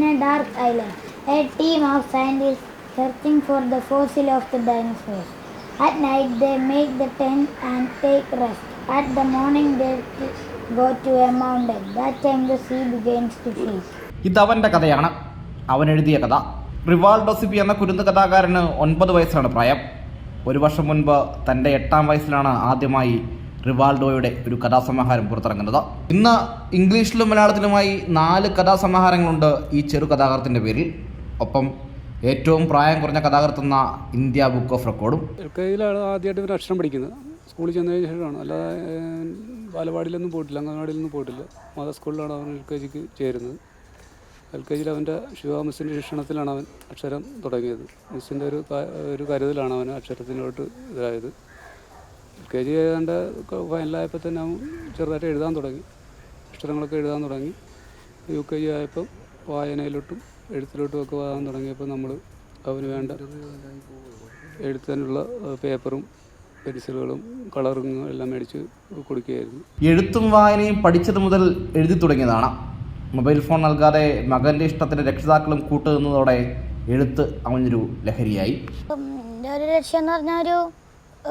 a dark island, a team of scientists searching for the fossil of the dinosaurs. At night they make the tent and take rest. At the morning they go to a mountain. That time the sea begins to shake. ഇതവൻ്റെ കഥയാണ്. അവൻ എഴുതിയ കഥ. Rivaldo Sibi എന്ന കുരുന്ന് കഥാകാരന് 9 വയസ്സാണ് പ്രായം. ഒരു വർഷം മുൻപ് തൻ്റെ 8ാം വയസ്സിലാണ് ആദ്യമായി റിവാൾഡോയുടെ ഒരു കഥാസമാഹാരം പുറത്തിറങ്ങുന്നത്. ഇന്ന് ഇംഗ്ലീഷിലും മലയാളത്തിലുമായി 4 കഥാസമാഹാരങ്ങളുണ്ട് ഈ ചെറു കഥാകൃത്തിൻ്റെ പേരിൽ. ഒപ്പം ഏറ്റവും പ്രായം കുറഞ്ഞ കഥാകൃത്തെന്ന ഇന്ത്യ ബുക്ക് ഓഫ് റെക്കോർഡും. LKG ആദ്യമായിട്ട് ഒരു അക്ഷരം പഠിക്കുന്നത് സ്കൂളിൽ ചെന്നതിന് ശേഷമാണ്. അല്ലാതെ ബാലവാടിയിലൊന്നും പോയിട്ടില്ല, അംഗൻവാടിയിലൊന്നും പോയിട്ടില്ല. മത സ്കൂളിലാണ് അവൻ LKGക്ക് ചേരുന്നത്. LKG അവൻ്റെ ശിവ മിസ്സിൻ്റെ ശിക്ഷണത്തിലാണ് അവൻ അക്ഷരം തുടങ്ങിയത്. മിസ്സിൻ്റെ ഒരു കരുതലാണ് അവൻ അക്ഷരത്തിനോട്ട് ഇതായത്. LKG ഏതാണ്ട് ഫൈനലായപ്പോൾ തന്നെ അവൻ ചെറുതായിട്ട് എഴുതാൻ തുടങ്ങി, അക്ഷരങ്ങളൊക്കെ എഴുതാൻ തുടങ്ങി. UKG ആയപ്പം വായനയിലോട്ടും എഴുത്തിലോട്ടും ഒക്കെ പോകാൻ തുടങ്ങിയപ്പോൾ നമ്മൾ അവന് വേണ്ട എഴുത്താനുള്ള പേപ്പറും പെൻസിലുകളും കളറിങ്ങും എല്ലാം മേടിച്ച് കൊടുക്കുകയായിരുന്നു. എഴുത്തും വായനയും പഠിച്ചത് മുതൽ എഴുതി തുടങ്ങിയതാണ്. മൊബൈൽ ഫോൺ നൽകാതെ മകൻ്റെ ഇഷ്ടത്തിന് രക്ഷിതാക്കളും കൂട്ടുനിന്നതോടെ എഴുത്ത് അവനൊരു ലഹരിയായി. എൻ്റെ ഒരു ലക്ഷ്യം എന്ന് പറഞ്ഞാൽ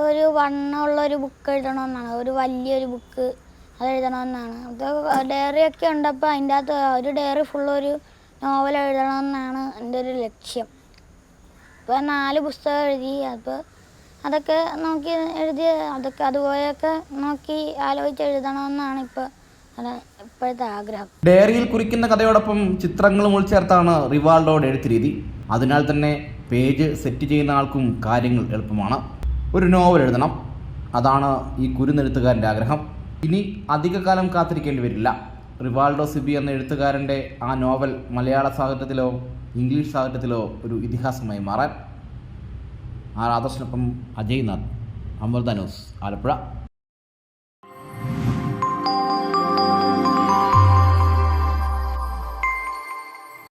ഒരു വണ്ണമുള്ളൊരു ബുക്ക് എഴുതണമെന്നാണ്, ഒരു വലിയൊരു ബുക്ക് അത് എഴുതണമെന്നാണ്. അത് ഡയറിയൊക്കെ ഉണ്ടപ്പോൾ അതിൻ്റെ അകത്ത് ഒരു ഡയറി ഫുള്ളൊരു നോവൽ എഴുതണമെന്നാണ് എൻ്റെ ഒരു ലക്ഷ്യം. ഇപ്പോൾ 4 പുസ്തകം എഴുതി. അപ്പോൾ അതൊക്കെ നോക്കി എഴുതി, അതൊക്കെ അതുപോലെയൊക്കെ നോക്കി ആലോചിച്ച് എഴുതണമെന്നാണ് ഇപ്പോഴത്തെ ആഗ്രഹം. ഡയറിയിൽ കുറിക്കുന്ന കഥയോടൊപ്പം ചിത്രങ്ങളും ഉൾച്ചേർത്താണ് റിവാൾഡോയുടെ എഴുത്ത് രീതി. അതിനാൽ തന്നെ പേജ് സെറ്റ് ചെയ്യുന്ന ആൾക്കും കാര്യങ്ങൾ എളുപ്പമാണ്. ഒരു നോവൽ എഴുതണം, അതാണ് ഈ കുരുന്നെഴുത്തുകാരൻ്റെ ആഗ്രഹം. ഇനി അധിക കാലം കാത്തിരിക്കേണ്ടി വരില്ല. റിവാൾഡോ സിബി എന്ന എഴുത്തുകാരൻ്റെ ആ നോവൽ മലയാള സാഹിത്യത്തിലോ ഇംഗ്ലീഷ് സാഹിത്യത്തിലോ ഒരു ഇതിഹാസമായി മാറാൻ. ആദർശിനൊപ്പം അജയ് നാഥ്, അമൃത ന്യൂസ്, ആലപ്പുഴ.